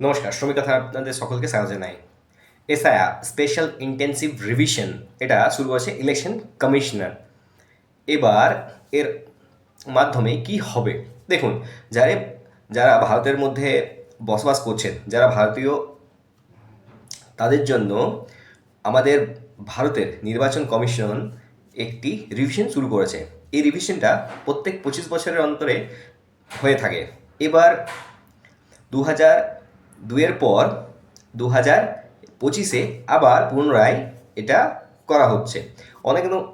নমস্কার, শ্রমিক কথা আপনাদের সকলকে স্বাগত জানাই। এসআইআর স্পেশাল ইন্টেন্সিভ রিভিশন এটা শুরু করেছে ইলেকশন কমিশনার। এবার এর মাধ্যমে কি হবে দেখুন, যারা ভারতের মধ্যে বসবাস করছেন, যারা ভারতীয়, তাদের জন্য আমাদের ভারতের নির্বাচন কমিশন একটি রিভিশন শুরু করেছে। এই রিভিশনটা প্রত্যেক 25 বছরের অন্তরে হয়ে থাকে। এবার 2002-এর পর 2025-এ আবার পুনরায় এটা করা হচ্ছে।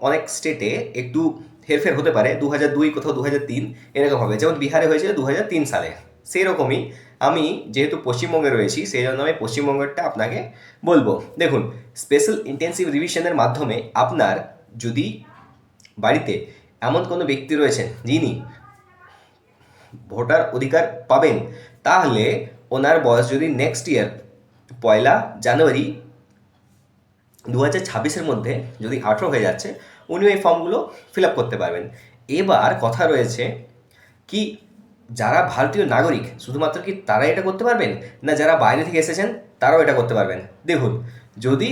অনেক স্টেটে একটু হেরফের হতে পারে, 2002 কোথাও 2003 এরকম হবে, যেমন বিহারে হয়েছিল 2003 সালে। সেই রকমই আমি যেহেতু পশ্চিমবঙ্গে রয়েছি, সেই জন্য আমি পশ্চিমবঙ্গেরটা আপনাকে বলবো। দেখুন, স্পেশাল ইন্টেন্সিভ রিভিশনের মাধ্যমে আপনার যদি বাড়িতে এমন কোনো ব্যক্তি রয়েছেন যিনি ভোটার অধিকার পাবেন, তাহলে ওনার বয়স যদি নেক্সট ইয়ার 1 জানুয়ারি 2026-এর মধ্যে যদি 18 হয়ে যাচ্ছে, উনিও এই ফর্মগুলো ফিল আপ করতে পারবেন। এবার কথা রয়েছে কি, যারা ভারতীয় নাগরিক শুধুমাত্র কি তারাই এটা করতে পারবেন, না যারা বাইরে থেকে এসেছেন তারাও এটা করতে পারবেন? দেখুন, যদি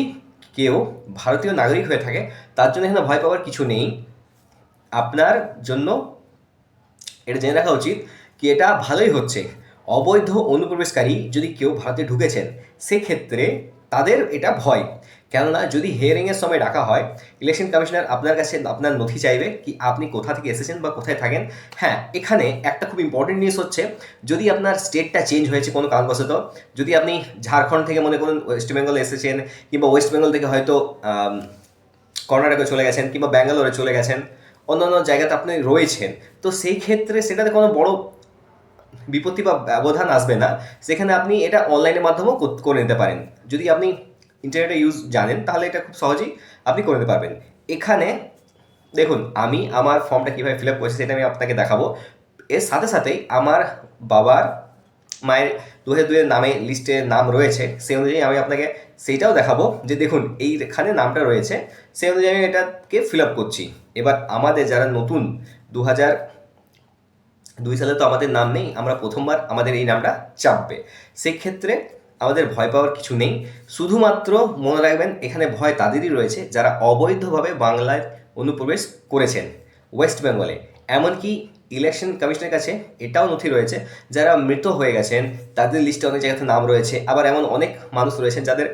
কেউ ভারতীয় নাগরিক হয়ে থাকে, তার জন্য এখানে ভয় পাওয়ার কিছু নেই। আপনার জন্য এটা জেনে রাখা উচিত কি এটা ভালোই হচ্ছে। অবৈধ অনুপ্রবেশকারী যদি কেউ ভারতে ঢুকেছেন, সেক্ষেত্রে তাদের এটা ভয়। কেননা যদি হিয়ারিংয়ের সময় ডাকা হয়, ইলেকশন কমিশনার আপনার কাছে আপনার নথি চাইবে কি আপনি কোথা থেকে এসেছেন বা কোথায় থাকেন। হ্যাঁ, এখানে একটা খুব ইম্পর্টেন্ট জিনিস হচ্ছে, যদি আপনার স্টেটটা চেঞ্জ হয়েছে কোনো কারণবশত, যদি আপনি ঝাড়খণ্ড থেকে মনে করুন ওয়েস্ট বেঙ্গলে এসেছেন, কিংবা ওয়েস্ট বেঙ্গল থেকে হয়তো কর্ণাটকে চলে গেছেন, কিংবা ব্যাঙ্গালোরে চলে গেছেন, অন্যান্য জায়গাতে আপনি রয়েছেন, তো সেই ক্ষেত্রে সেটাতে কোনো বড় বিপত্তি বা ব্যবধান আসবে না। সেখানে আপনি এটা অনলাইনের মাধ্যমেও করে নিতে পারেন। যদি আপনি ইন্টারনেটের ইউজ জানেন, তাহলে এটা খুব সহজেই আপনি করে নিতে পারবেন। এখানে দেখুন, আমি আমার ফর্মটা কীভাবে ফিল আপ করেছি সেটা আমি আপনাকে দেখাবো। এর সাথে সাথেই আমার বাবার মায়ের 2002-এর নামে লিস্টে নাম রয়েছে, সেই অনুযায়ী আমি আপনাকে সেইটাও দেখাবো যে দেখুন এইখানে নামটা রয়েছে, সেই অনুযায়ী আমি এটাকে ফিল আপ করছি। এবার আমাদের যারা নতুন 2002 সালে তো আমাদের নাম নেই, আমরা প্রথমবার আমাদের এই নামটা চাপবে। সেক্ষেত্রে আমাদের ভয় পাওয়ার কিছু নেই। শুধুমাত্র মনে রাখবেন, এখানে ভয় তাদেরই রয়েছে যারা অবৈধভাবে বাংলায় অনুপ্রবেশ করেছেন ওয়েস্ট বেঙ্গলে। এমনকি ইলেকশন কমিশনের কাছে এটাও নথি রয়েছে, যারা মৃত হয়ে গেছেন তাদের লিস্টে অনেক জায়গাতে নাম রয়েছে। আবার এমন অনেক মানুষ রয়েছেন যাদের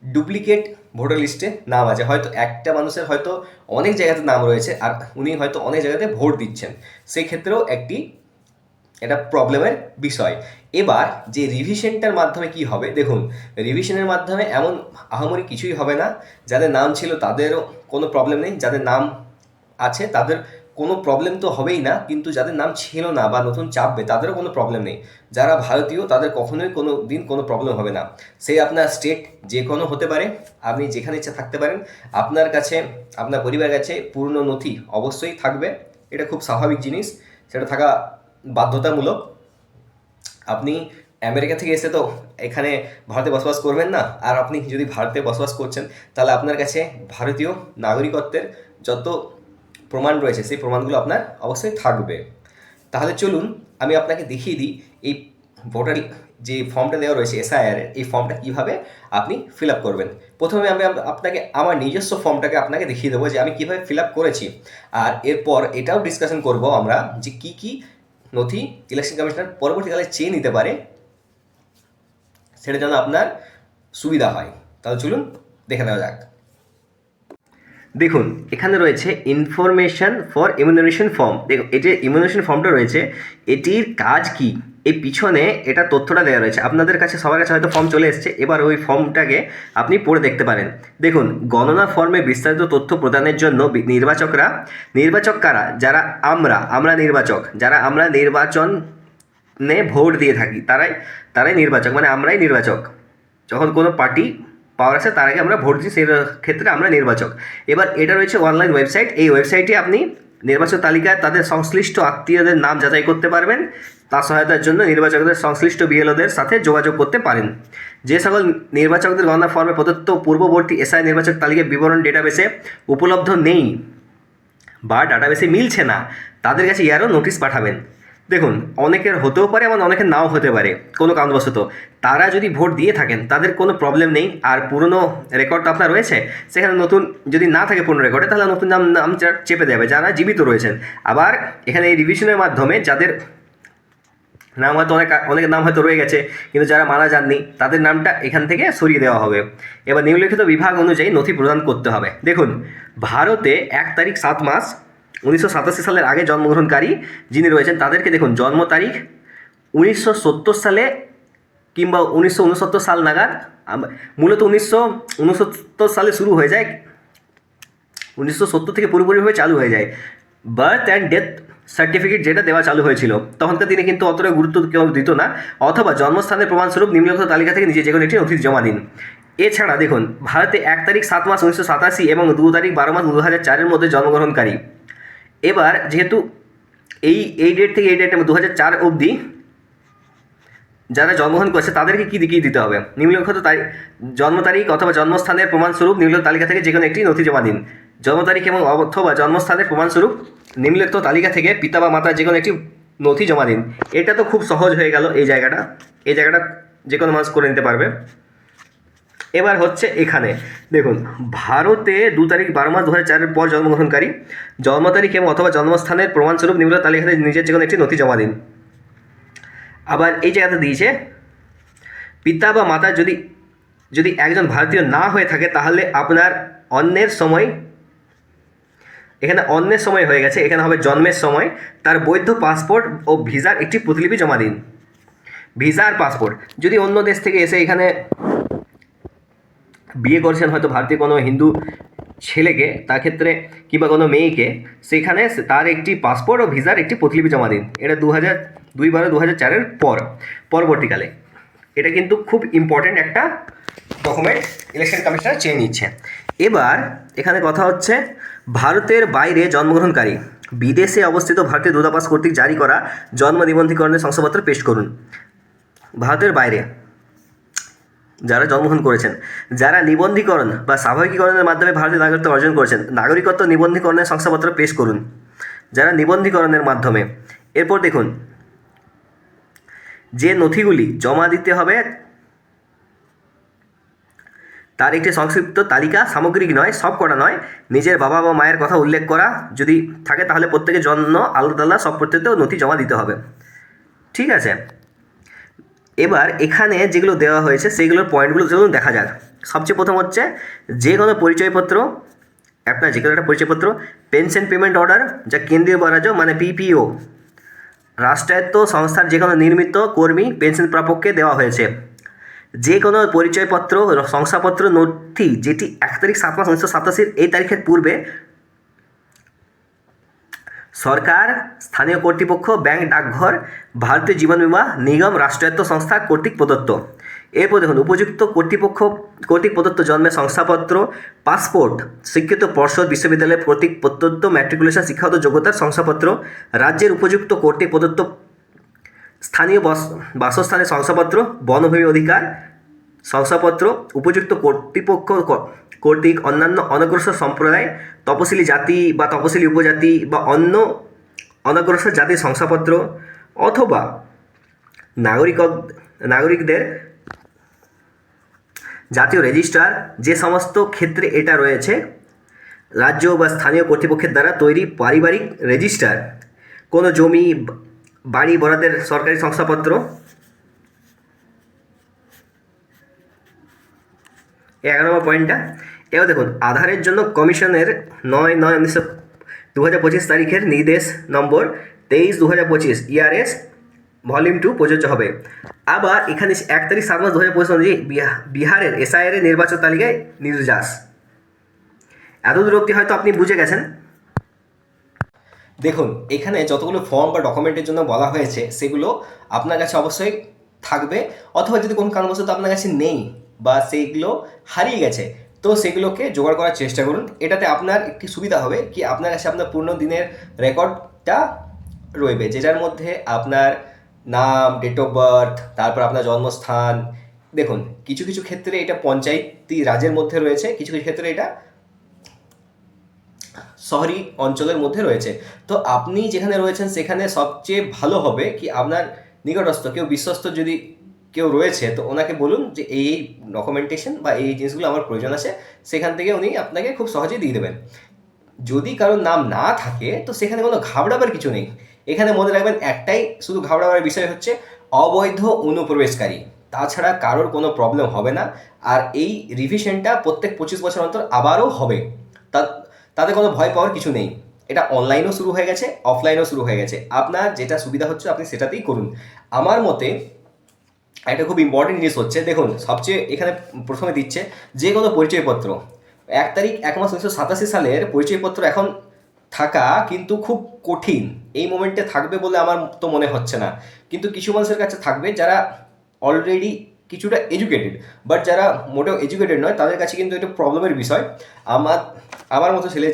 ডুপ্লিকেট ভোটার লিস্টে নাম আছে। হয়তো একটা মানুষের হয়তো অনেক জায়গাতে নাম রয়েছে, আর উনি হয়তো অনেক জায়গাতে ভোট দিচ্ছেন। সেই ক্ষেত্রেও এটা প্রবলেমের বিষয়। এবার যে রিভিশনটার মাধ্যমে কি হবে দেখুন, রিভিশনের মাধ্যমে এমন আহামরি কিছুই হবে না। যাদের নাম ছিল তাদেরও কোনো প্রবলেম নেই, যাদের নাম আছে তাদের কোনো প্রবলেম তো হবেই না, কিন্তু যাদের নাম ছিল না বা নতুন চাপবে তাদেরও কোনো প্রবলেম নেই। যারা ভারতীয় তাদের কখনোই কোনো দিন কোনো প্রবলেম হবে না। সেই আপনার স্টেট যে কোনো হতে পারে, আপনি যেখানে ইচ্ছা থাকতে পারেন, আপনার কাছে আপনার পরিবারের কাছে পূর্ণ নথি অবশ্যই থাকবে। এটা খুব স্বাভাবিক জিনিস, সেটা থাকা বাধ্যতামূলক। আপনি আমেরিকা থেকে এসে তো এখানে ভারতে বসবাস করবেন না, আর আপনি যদি ভারতে বসবাস করছেন তাহলে আপনার কাছে ভারতীয় নাগরিকত্বের যত প্রমাণ রয়েছে সেই প্রমাণগুলো আপনার অবশ্যই থাকবে। তাহলে চলুন আমি আপনাকে দেখিয়ে দিই এই ভোটার যে ফর্মটা দেওয়া রয়েছে এসআইআর, এই ফর্মটা কীভাবে আপনি ফিল আপ করবেন। প্রথমে আমি আপনাকে আমার নিজস্ব ফর্মটাকে আপনাকে দেখিয়ে দেবো যে আমি কীভাবে ফিল আপ করেছি, আর এরপর এটাও ডিসকাশন করব আমরা যে কী কী নথি ইলেকশন কমিশনার পরবর্তীকালে চেয়ে নিতে পারে, সেটা যেন আপনার সুবিধা হয়। তাহলে চলুন দেখে নেওয়া যাক। দেখুন, এখানে রয়েছে ইনফরমেশন ফর ইমিউনারেশন ফর্ম। দেখুন, এই যে ইমিউনারেশন ফর্মটা রয়েছে, এটির কাজ কি, এই পিছনে এটা তথ্যটা দেওয়া রয়েছে। আপনাদের কাছে সবার কাছে হয়তো ফর্ম চলে এসছে, এবার ওই ফর্মটাকে আপনি পড়ে দেখতে পারেন। দেখুন, গণনা ফর্মে বিস্তারিত তথ্য প্রদানের জন্য নির্বাচক কারা, যারা আমরা নির্বাচক, যারা আমরা নির্বাচনে ভোট দিয়ে থাকি, তারাই নির্বাচক, মানে আমরাই নির্বাচক। যখন কোনো পার্টি পাওয়ার আছে তার আগে আমরা ভোট দিই, সেই ক্ষেত্রে আমরা নির্বাচক। এবার এটা রয়েছে অনলাইন ওয়েবসাইট, এই ওয়েবসাইটে আপনি নির্বাচক তালিকায় তাদের সংশ্লিষ্ট আত্মীয়দের নাম যাচাই করতে পারবেন। তার সহায়তার জন্য নির্বাচকদের সংশ্লিষ্ট বিএলওদের সাথে যোগাযোগ করতে পারেন। যে সকল নির্বাচকদের গণনা ফর্মে প্রদত্ত পূর্ববর্তী এসআই নির্বাচক তালিকার বিবরণ ডেটাবেসে উপলব্ধ নেই বা ডাটাবেসে মিলছে না, তাদের কাছে ইয়ারও নোটিশ পাঠাবেন। দেখুন, অনেকের হতেও পারে এমন অনেকের নাও হতে পারে কোনো কারণবশত। তারা যদি ভোট দিয়ে থাকেন তাদের কোনো প্রবলেম নেই। আর পুরনো রেকর্ড আপনার রয়েছে, সেখানে নতুন যদি না থাকে পুরনো রেকর্ডে, তাহলে নতুন নাম চেপে দেবে যারা জীবিত রয়েছেন। আবার এখানে এই রিভিশনের মাধ্যমে যাদের নাম হয়তো অনেকের নাম হয়তো রয়ে গেছে, কিন্তু যারা মারা যাননি তাদের নামটা এখান থেকে সরিয়ে দেওয়া হবে। এবার নিম্নলিখিত বিভাগ অনুযায়ী নথি প্রদান করতে হবে। দেখুন, ভারতে 1 তারিখ 7 মাস 1987 সালের আগে জন্মগ্রহণকারী যিনি রয়েছেন তাদেরকে দেখুন জন্ম তারিখ 1970 সালে কিংবা 1969 সাল নাগাদ, মূলত 1969 সালে শুরু হয়ে যায়, 1970 থেকে পুরোপুরিভাবে চালু হয়ে যায়। বার্থ অ্যান্ড ডেথ সার্টিফিকেট যেটা দেওয়া চালু হয়েছিল তখনকার দিনে কিন্তু অতটা গুরুত্ব কেউ দিত না। অথবা জন্মস্থানের প্রমাণস্বরূপ নিম্নলিখিত তালিকা থেকে নিজে যে কোনো একটি নথি জমা দিন। এছাড়া দেখুন, ভারতে 1 তারিখ 7 মাস 1987 এবং 2 তারিখ 12 মাস 2004-এর মধ্যে জন্মগ্রহণকারী, এবার যেহেতু এই ডেট থেকে এই ডেটের 2004 অবধি যারা জন্মগ্রহণ করছে তাদেরকে কী দিতে হবে, নিম্নলিখিত জন্ম তারিখ অথবা জন্মস্থানের প্রমাণস্বরূপ নিম্নলিখিত তালিকা থেকে যে কোনো একটি নথি জমা দিন। জন্ম তারিখ এবং অথবা জন্মস্থানের প্রমাণস্বরূপ নিম্নলিখিত তালিকা থেকে পিতা বা মাতার যে কোনো একটি নথি জমা দিন। এটা তো খুব সহজ হয়ে গেল। এই জায়গাটা যে কোনো মানুষ করে নিতে পারবে। এবার হচ্ছে এখানে দেখুন, ভারতে 2 তারিখ 12 মাস 2004-এর পর জন্মগ্রহণকারী, জন্ম তারিখ এবং অথবা জন্মস্থানের প্রমাণস্বরূপ নিম্নলিখিত তালিকা থেকে নিজের যে কোনো একটি নথি জমা দিন। আবার এই জায়গাতে দিয়েছে পিতা বা মাতা যদি একজন ভারতীয় না হয়ে থাকে তাহলে আপনার অন্যের সময়, এখানে অন্যের সময় হয়ে গেছে, এখানে হবে জন্মের সময়, তার বৈধ পাসপোর্ট ও ভিসার একটি প্রতিলিপি জমা দিন। ভিসা আর পাসপোর্ট, যদি অন্য দেশ থেকে এসে এখানে বিয়ে করছেন হয়তো ভারতীয় কোনো হিন্দু ছেলেকে, তার ক্ষেত্রে কিংবা কোনো মেয়েকে, সেখানে তার একটি পাসপোর্ট ও ভিসার একটি প্রতিলিপি জমা দিন। এটা 2004-এর পরবর্তীকালে। এটা কিন্তু খুব ইম্পর্ট্যান্ট একটা ডকুমেন্ট ইলেকশন কমিশনার চেয়ে নিচ্ছে। এবার এখানে কথা হচ্ছে, ভারতের বাইরে জন্মগ্রহণকারী বিদেশে অবস্থিত ভারতীয় দূতাবাস কর্তৃক জারি করা জন্ম নিবন্ধীকরণের শংসাপত্র পেশ করুন। ভারতের বাইরে যারা জন্মগ্রহণ করেছেন, যারা নিবন্ধীকরণ বা স্বাভাবিকীকরণের মাধ্যমে ভারতীয় নাগরিকত্ব অর্জন করেছেন, নাগরিকত্ব নিবন্ধীকরণের শংসাপত্র পেশ করুন। যারা নিবন্ধীকরণের মাধ্যমে, এরপর দেখুন যে নথিগুলি জমা দিতে হবে তার একটি সংক্ষিপ্ত তালিকা, সামগ্রিক নয়, সব কটা নয়, নিজের বাবা বা মায়ের কথা উল্লেখ করা যদি থাকে তাহলে প্রত্যেকের জন্য আলাদা আলাদা সব প্রত্যেকটা নথি জমা দিতে হবে। ঠিক আছে, এবার এখানে যেগুলো দেওয়া হয়েছে সেইগুলোর পয়েন্টগুলো চলুন দেখা যাক। সবচেয়ে প্রথম হচ্ছে যে কোনো পরিচয়পত্র, আপনার যে কোনো একটা পরিচয়পত্র, পেনশন পেমেন্ট অর্ডার যা কেন্দ্রীয় বা রাজ্য মানে পিপিও, রাষ্ট্রায়ত্ত সংস্থার যে কোনো নির্মিত কর্মী পেনশন প্রাপককে দেওয়া হয়েছে। যে কোনো পরিচয়পত্র শংসাপত্র নথি যেটি 1 তারিখ 7 মাস 1987 এই তারিখের পূর্বে সরকার, স্থানীয় কর্তৃপক্ষ, ব্যাংক, ডাকঘর, ভারতীয় জীবন বীমা নিগম, রাষ্ট্রায়ত্ত সংস্থা কর্তৃক প্রদত্ত। এরপর দেখুন, উপযুক্ত কর্তৃপক্ষ কর্তৃক প্রদত্ত জন্মের শংসাপত্র, পাসপোর্ট, স্বীকৃত পর্ষদ, বিশ্ববিদ্যালয় কর্তৃক প্রদত্ত ম্যাট্রিকুলেশন শিক্ষাগত যোগ্যতার শংসাপত্র, রাজ্যের উপযুক্ত কর্তৃক প্রদত্ত স্থানীয় বাসস্থানের শংসাপত্র, বনভূমি অধিকার শংসাপত্র, উপযুক্ত কর্তৃপক্ষ কর্তৃক অন্যান্য অনগ্রসর সম্প্রদায়, তপশিলি জাতি বা তপশিলি উপজাতি বা অন্য অনগ্রসর জাতির শংসাপত্র, অথবা নাগরিকদের জাতীয় রেজিস্টার, যে সমস্ত ক্ষেত্রে এটা রয়েছে রাজ্য বা স্থানীয় কর্তৃপক্ষের দ্বারা তৈরি পারিবারিক রেজিস্টার, কোনো জমি বাড়ি বরাদ্দের সরকারি শংসাপত্র। 11 নম্বর পয়েন্টটা, এবার দেখুন, আধারের জন্য কমিশনের 9/9/2025 তারিখের নির্দেশ নম্বর 23/2025 ERS ভলিউম 2 প্রযোজ্য হবে। আবার এখানে 1 তারিখ 7 মাস 2025 অনুযায়ী বিহারের SIR এর নির্বাচন তালিকায় নির্যাস। এতদূর অবধি হয়তো আপনি বুঝে গেছেন। দেখুন, এখানে যতগুলো ফর্ম বা ডকুমেন্টের জন্য বলা হয়েছে সেগুলো আপনার কাছে অবশ্যই থাকবে, অথবা যদি কোনো কারণবশত আপনার কাছে নেই বা সেইগুলো হারিয়ে গেছে তো সেগুলোকে জোগাড় করার চেষ্টা করুন। এটাতে আপনার একটি সুবিধা হবে কি, আপনার কাছে আপনার পুরনো দিনের রেকর্ডটা রইবে, যেটার মধ্যে আপনার নাম, ডেট অফ বার্থ, তারপর আপনার জন্মস্থান। দেখুন, কিছু কিছু ক্ষেত্রে এটা পঞ্চায়েতি রাজের মধ্যে রয়েছে, কিছু কিছু ক্ষেত্রে এটা শহরি অঞ্চলের মধ্যে রয়েছে। তো আপনি যেখানে রয়েছেন সেখানে সবচেয়ে ভালো হবে কি আপনার নিকটস্থ কেউ বিশ্বস্ত যদি কেউ রয়েছে তো ওনাকে বলুন যে এই ডকুমেন্টেশন বা এই জিনিসগুলো আমার প্রয়োজন আছে, সেখান থেকে উনি আপনাকে খুব সহজেই দিয়ে দেবেন। যদি কারোর নাম না থাকে তো সেখানে কোনো ঘাবড়াবার কিছু নেই। এখানে মনে রাখবেন একটাই শুধু ঘাবড়াবার বিষয় হচ্ছে অবৈধ অনুপ্রবেশকারী, তাছাড়া কারোর কোনো প্রবলেম হবে না। আর এই রিভিশনটা প্রত্যেক 25 বছর অন্তর আবারও হবে। তা তাতে কোনো ভয় পাওয়ার কিছু নেই। এটা অনলাইনেও শুরু হয়ে গেছে, অফলাইনেও শুরু হয়ে গেছে। আপনার যেটা সুবিধা হচ্ছে আপনি সেটাতেই করুন। আমার মতে একটা খুব ইম্পর্টেন্ট জিনিস হচ্ছে, দেখুন সবচেয়ে এখানে প্রথমে দিচ্ছে যে কোনো পরিচয়পত্র 1 তারিখ 1 মাস 1987 সালের পরিচয়পত্র এখন থাকা কিন্তু খুব কঠিন। এই মোমেন্টে থাকবে বলে আমার তো মনে হচ্ছে না, কিন্তু কিছু মানুষের কাছে থাকবে যারা অলরেডি কিছুটা এডুকেটেড, বাট যারা মোটেও এডুকেটেড নয় তাদের কাছে কিন্তু এটা প্রবলেমের বিষয়। আমার আমার মতো ছেলে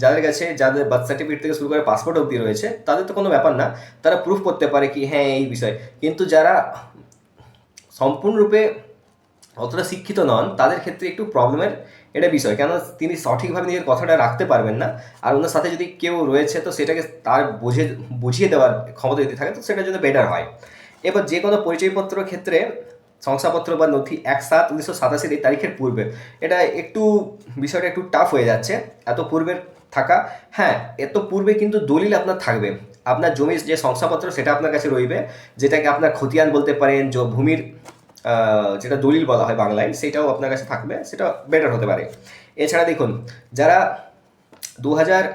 যাদের কাছে যাদের বার্থ সার্টিফিকেট থেকে শুরু করে পাসপোর্ট অবধি রয়েছে তাদের তো কোনো ব্যাপার না, তারা প্রুফ করতে পারে কি হ্যাঁ এই বিষয়। কিন্তু যারা সম্পূর্ণরূপে অতটা শিক্ষিত নন তাদের ক্ষেত্রে একটু প্রবলেমের এটা বিষয়, কেন তিনি সঠিকভাবে নিজের কথাটা রাখতে পারবেন না। আর ওনার সাথে যদি কেউ রয়েছে তো সেটাকে তার বুঝিয়ে দেওয়ার ক্ষমতা যদি থাকে তো সেটার জন্য বেটার হয়। এবার যে কোনো পরিচয়পত্র ক্ষেত্রে শংসাপত্র বা নথি 1/7/1987 এই তারিখের পূর্বে, এটা একটু বিষয়টা একটু টাফ হয়ে যাচ্ছে এত পূর্বের থাকা। হ্যাঁ, এত পূর্বে কিন্তু দলিল আপনার থাকবে, আপনার জমির যে শংসাপত্র সেটা আপনার কাছে রইবে, যেটাকে আপনার খতিয়ান বলতে পারেন, ভূমির যেটা দলিল বলা হয় বাংলায়, সেটাও আপনার কাছে থাকবে, সেটা বেটার হতে পারে। এছাড়া দেখুন যারা 2004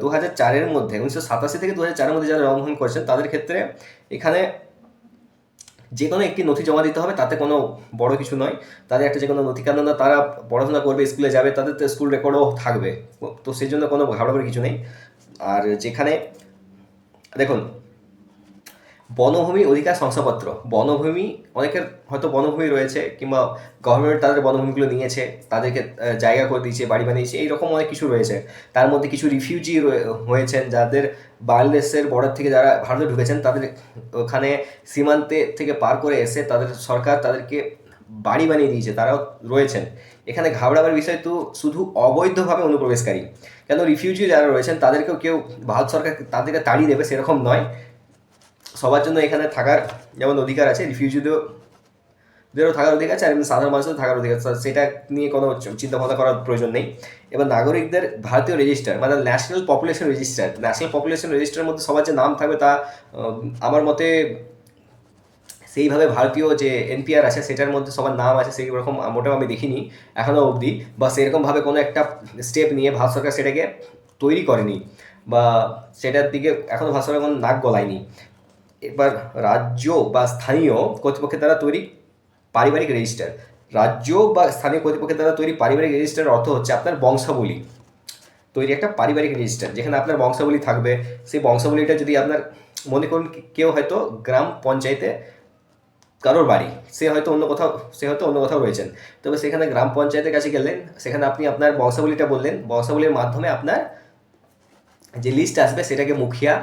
2004-এর মধ্যে 1987 থেকে 2004-এর মধ্যে যারা জন্মগ্রহণ করেছেন তাদের ক্ষেত্রে এখানে যে কোনো একটি নথি জমা দিতে হবে, তাতে কোনো বড় কিছু নয়। তাদের একটা যে কোনো নথি, কেননা তারা পড়াশোনা করবে, স্কুলে যাবে, তাদের তো স্কুল রেকর্ডও থাকবে, তো সেই জন্য কোনো ঘাবড়াবার কিছু নেই। আর যেখানে দেখুন বনভূমি অধিকার শংসাপত্র, বনভূমি অনেকের হয়তো বনভূমি রয়েছে কিংবা গভর্নমেন্ট তাদের বনভূমিগুলো নিয়েছে, তাদেরকে জায়গা করে দিয়েছে, বাড়ি বানিয়েছে, এইরকম অনেক কিছু রয়েছে। তার মধ্যে কিছু রিফিউজি হয়েছেন, যাদের বাংলাদেশের বর্ডার থেকে যারা ভারতে ঢুকেছেন, তাদের ওখানে সীমান্তে থেকে পার করে এসে তাদের সরকার তাদেরকে বাড়ি বানিয়ে দিয়েছে, তারাও রয়েছেন। এখানে ঘাবড়াবার বিষয় তো শুধু অবৈধভাবে অনুপ্রবেশকারী, কেন রিফিউজি যারা রয়েছেন তাদেরকেও কেউ ভারত সরকার তাদেরকে তাড়িয়ে দেবে সেরকম নয়। সবার জন্য এখানে থাকার যেমন অধিকার আছে, রিফিউজিদেরও থাকার অধিকার আছে, আর এমনি সাধারণ মানুষেরও থাকার অধিকার আছে, সেটা নিয়ে কোনো চিন্তা ভাবনা করার প্রয়োজন নেই। এবার নাগরিকদের ভারতীয় রেজিস্টার মানে ন্যাশনাল পপুলেশন রেজিস্টারের মধ্যে সবার যে নাম থাকবে তা আমার মতে সেইভাবে ভারতীয় যে এনপিআর আছে সেটার মধ্যে সবার নাম আছে সেই রকম মোটেও আমি দেখিনি এখনও অবধি, বা সেরকমভাবে কোনো একটা স্টেপ নিয়ে ভারত সরকার সেটাকে তৈরি করেনি, বা সেটার দিকে এখনও ভারত সরকার কোনো নাক গলায়নি। এবার রাজ্য বা স্থানীয় কর্তৃপক্ষের দ্বারা তৈরি পারিবারিক রেজিস্টার, রাজ্য বা স্থানীয় কর্তৃপক্ষের দ্বারা তৈরি পারিবারিক রেজিস্টারের অর্থ হচ্ছে আপনার বংশাবলী তৈরি একটা পারিবারিক রেজিস্টার, যেখানে আপনার বংশাবলী থাকবে। সেই বংশাবলীটা যদি আপনার মনে করুন কেউ হয়তো গ্রাম পঞ্চায়েতে কারোর বাড়ি, সে হয়তো অন্য কোথাও রয়েছেন, তবে সেখানে গ্রাম পঞ্চায়েতের কাছে গেলেন, সেখানে আপনি আপনার বংশাবলীটা বললেন, বংশাবলীর মাধ্যমে আপনার যে লিস্ট আসবে সেটাকে মুখিয়া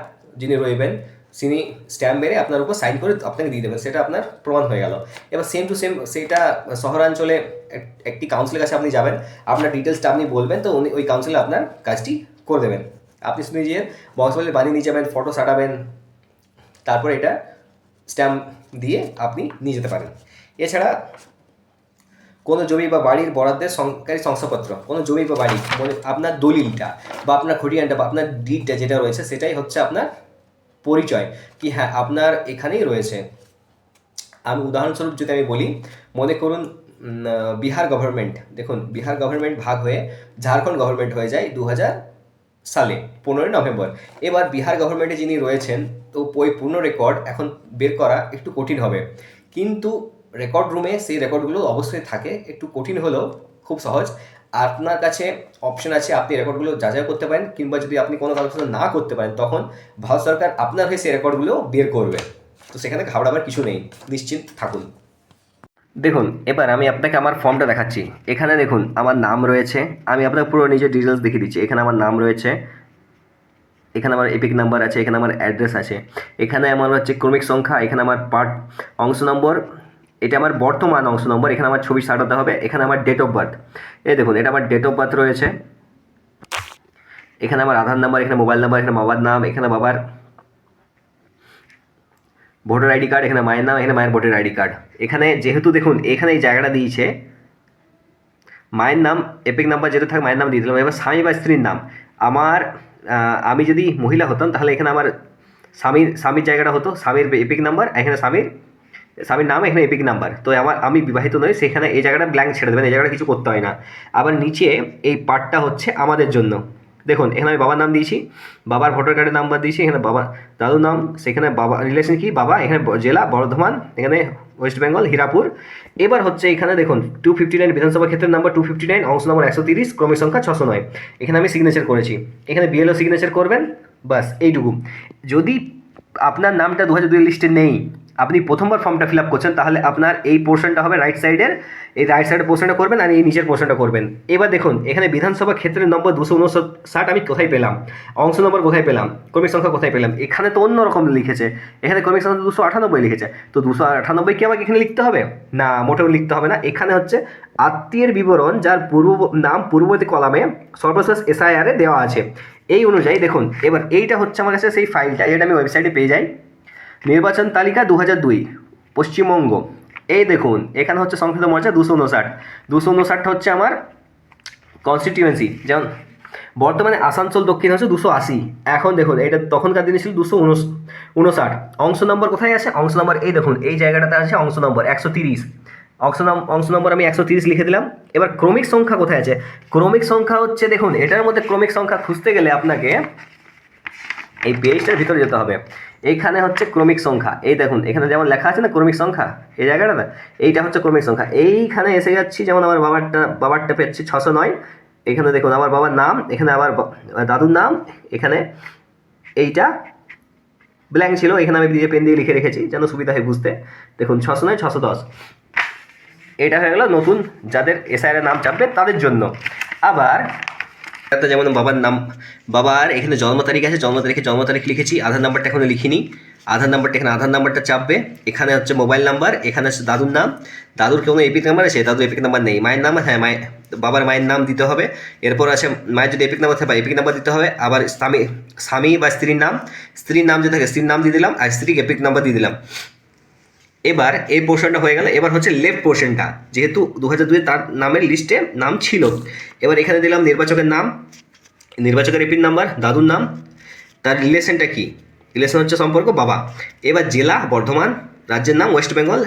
যিনি রইবেন তিনি স্ট্যাম্প মেরে আপনার উপর সাইন করে আপনাকে দিয়ে দেবেন, সেটা আপনার প্রমাণ হয়ে গেল। এবার সেম টু সেম সেটা শহরাঞ্চলে একটি কাউন্সিলের কাছে আপনি যাবেন, আপনার ডিটেলসটা আপনি বলবেন, তো উনি ওই কাউন্সিলে আপনার কাজটি করে দেবেন। আপনি শুধু নিজের বংশাবলী বানিয়ে নিয়ে যাবেন, ফটো সাটাবেন, তারপর এটা স্ট্যাম্প দিয়ে আপনি নিয়ে যেতে পারেন। এছাড়া কোনো জমি বা বাড়ির বরাদ্দের সরকারি শংসাপত্র, কোনো জমি বা বাড়ি আপনার দলিলটা বা আপনার খতিয়ানটা বা আপনার ডিডটা যেটা রয়েছে সেটাই হচ্ছে আপনার পরিচয়, কি হ্যাঁ আপনার এখানেই রয়েছে। আমি উদাহরণস্বরূপ যদি আমি বলি, মনে করুন বিহার গভর্নমেন্ট, দেখুন বিহার গভর্নমেন্ট ভাগ হয়ে ঝাড়খণ্ড গভর্নমেন্ট হয়ে যায় 2000 সালে 15 নভেম্বর। এবার বিহার গভর্নমেন্টে যিনি রয়েছেন তো ওই পূর্ণ রেকর্ড এখন বের করা একটু কঠিন হবে, কিন্তু রেকর্ড রুমে সেই রেকর্ডগুলো অবশ্যই থাকে, একটু কঠিন হলেও খুব সহজ। আপনার কাছে অপশন আছে, আপনি রেকর্ডগুলো যাচাই করতে পারেন, কিংবা যদি আপনি কোনো কাগজ না করতে পারেন তখন ভারত সরকার আপনার হয়ে সেই রেকর্ডগুলো বের করবে, তো সেখানে ঘাবড়াবার কিছু নেই, নিশ্চিন্ত থাকুন। দেখুন এবার আমি আপনাকে আমার ফর্মটা দেখাচ্ছি। এখানে দেখুন আমার নাম রয়েছে, আমি আপনাকে পুরো নিজের ডিটেলস দেখিয়ে দিচ্ছি। এখানে আমার নাম রয়েছে, এখানে আমার এপিক নাম্বার আছে, এখানে আমার অ্যাড্রেস আছে, এখানে আমার হচ্ছে ক্রমিক সংখ্যা, এখানে আমার পার্ট অংশ নম্বর, এটা আমার বর্তমান অংশ নম্বর, এখানে আমার ছবি সাজাতে হবে, এখানে আমার ডেট অফ বার্থ, এই দেখুন এটা আমার ডেট অফ বার্থ রয়েছে, এখানে আমার আধার নাম্বার, এখানে মোবাইল নাম্বার, এখানে বাবার নাম, এখানে বাবার ভোটার আইডি কার্ড, এখানে মায়ের নাম, এখানে মায়ের ভোটার আইডি কার্ড। এখানে যেহেতু দেখুন এখানে এই জায়গাটা দিয়েছে, মায়ের নাম এপিক নাম্বার যেটা থাকে মায়ের নাম দিয়ে দিলাম। এবার স্বামী বা স্ত্রীর নাম, আমার আমি যদি মহিলা হতাম তাহলে এখানে আমার স্বামীর জায়গাটা হতো স্বামীর এপিক নাম্বার, এখানে স্বামীর নাম, এখানে এপিক নাম্বার। তো আমি বিবাহিত নই, সেখানে এই জায়গাটা ব্ল্যাঙ্ক ছেড়ে দেবেন, এই জায়গাটা কিছু করতে হয় না। আবার নিচে এই পার্টটা হচ্ছে আমাদের জন্য। দেখুন এখানে আমি বাবার নাম দিয়েছি, বাবার ভোটার কার্ডের নাম্বার দিয়েছি, এখানে বাবা দাদুর নাম, সেখানে বাবা রিলেশন কি বাবা, এখানে জেলা বর্ধমান, এখানে ওয়েস্ট বেঙ্গল হীরাপুর। এবার হচ্ছে এখানে দেখুন 259 বিধানসভা ক্ষেত্রের নাম্বার 259, অংশ নম্বর 130, ক্রমিক সংখ্যা 609। এখানে আমি সিগনেচার করেছি, এখানে বিএলও সিগনেচার করবেন, বাস এইটুকু। যদি আপনার নামটা 2002 লিস্টে নেই, আপনি প্রথমবার ফর্মটা ফিল আপ করছেন, তাহলে আপনার এই পোর্শনটা হবে রাইট সাইডের, এই রাইট সাইডের পোর্শনটা করবেন আর এই নিচের পোর্শনটা করবেন। এবার দেখুন এখানে বিধানসভা ক্ষেত্রের নম্বর 259 আমি কোথায় পেলাম, অংশ নম্বর কোথায় পেলাম, ক্রমিক সংখ্যা কোথায় পেলাম, এখানে তো অন্যরকম লিখেছে, এখানে ক্রমিক সংখ্যা 298 লিখেছে। তো 298 কি আমাকে এখানে লিখতে হবে না? মোটেও লিখতে হবে না। এখানে হচ্ছে আত্মীয়ের বিবরণ যার নাম পূর্ববর্তী কলামে সর্বশেষ এসআইআরে দেওয়া আছে, এই অনুযায়ী দেখুন। এবার এইটা হচ্ছে আমার কাছে সেই ফাইলটা, যেটা আমি ওয়েবসাইটে পেয়ে যাই, নির্বাচন তালিকা 2002 পশ্চিমবঙ্গ। এই দেখুন এখানে হচ্ছে সংখ্যাত মর্যাদা 259 হচ্ছে আমার কনস্টিটিউয়েন্সি। যেমন বর্তমানে আসানসোল দক্ষিণ হচ্ছে 280। এখন দেখুন এটা তখনকার দিনে ছিল 259। অংশ নম্বর কোথায় আছে? অংশ নম্বর এই দেখুন এই জায়গাটাতে আছে অংশ নম্বর 130। অংশ নম্বর আমি 130 লিখে দিলাম। এবার ক্রমিক সংখ্যা কোথায় আছে? ক্রমিক সংখ্যা হচ্ছে দেখুন এটার মধ্যে ক্রমিক সংখ্যা খুঁজতে গেলে আপনাকে এই পেজটার ভিতরে যেতে হবে। এইখানে হচ্ছে ক্রমিক সংখ্যা, এই দেখুন এখানে যেমন লেখা আছে না ক্রমিক সংখ্যা, এই জায়গাটা এইটা হচ্ছে ক্রমিক সংখ্যা। এইখানে এসে যাচ্ছি, যেমন আমার বাবারটা পেয়েছি 609। এখানে দেখুন আমার বাবার নাম, এখানে আমার দাদুর নাম, এখানে এইটা ব্ল্যাঙ্ক ছিল, এখানে আমি পেন দিয়ে লিখে রেখেছি যেন সুবিধা হয় বুঝতে। দেখুন 609 610, এটা হয়ে গেল নতুন যাদের এসআইআর নাম চাপবে তাদের জন্য। আবার যেমন বাবার নাম, বাবার এখানে জন্ম তারিখ আছে, জন্ম তারিখ লিখেছি, আধার নাম্বারটা এখনো লিখিনি, আধার নাম্বারটা এখানে আধার নাম্বারটা চাপবে। এখানে হচ্ছে মোবাইল নাম্বার, এখানে হচ্ছে দাদুর নাম, দাদুর কোনো এপিক নাম্বার আছে? দাদুর এপিক নাম্বার নেই। মায়ের নাম, হ্যাঁ বাবার মায়ের নাম দিতে হবে। এরপর আছে মায়ের যদি এপিক নাম্বার থাকে বা এপিক নাম্বার দিতে হবে। আবার স্বামী বা স্ত্রীর নাম যে থাকে স্ত্রীর নাম দিয়ে দিলাম, আর স্ত্রীকে এপিক নাম্বার দিয়ে দিলাম। এবার এই পোর্শনটা হয়ে গেল। এবার হচ্ছে লেফট পোর্শনটা, যেহেতু 2002 তার নামের লিস্টে নাম ছিল। এবার এখানে দিলাম নির্বাচকের নাম, নির্বাচকের এপিক নাম্বার, দাদুর নাম, তার রিলেশনটা কি? রিলেশন হচ্ছে সম্পর্ক বাবা। এবার জেলা বর্ধমান, রাজ্যের নাম ওয়েস্ট বেঙ্গল,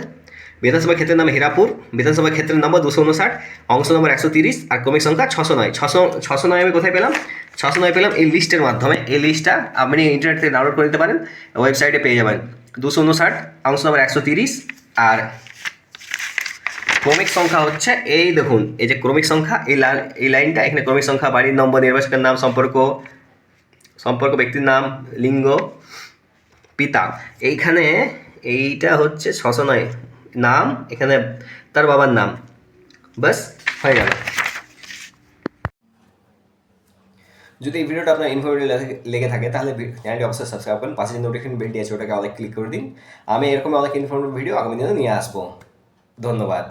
বিধানসভা ক্ষেত্রের নাম হীরাপুর, বিধানসভা ক্ষেত্রের নম্বর 259, অংশ নম্বর 130, আর ক্রমিক সংখ্যা 609। 609 আমি কোথায় পেলাম? 609 পেলাম এই লিস্টের মাধ্যমে। এই লিস্টটা আপনি ইন্টারনেট থেকে ডাউনলোড করে নিতে পারেন, ওয়েবসাইটে পেয়ে যাবেন। 259, অংশ নম্বর 130, আর ক্রমিক সংখ্যা হচ্ছে এই দেখুন এই যে ক্রমিক সংখ্যা, এই লাইনটা, এখানে ক্রমিক সংখ্যা, বাড়ির নম্বর, নির্বাচকের নাম, সম্পর্ক ব্যক্তির নাম, লিঙ্গ, পিতা। এইখানে এইটা হচ্ছে 609 নাম, এখানে তার বাবার নাম, বাস হয়ে গেল। যদি এই ভিডিওটা আপনার ইনফরমেটিভ লেগে থাকে তাহলে চ্যানেলটি অবশ্যই সাবস্ক্রাইব করুন, পাশে যে নোটিফিকেশন বেলটি আছে ওটাকে অনেক ক্লিক করে দিন। আমি এরকম অনেক ইনফরমেটিভ ভিডিও আগামী দিনে নিয়ে আসবো। ধন্যবাদ।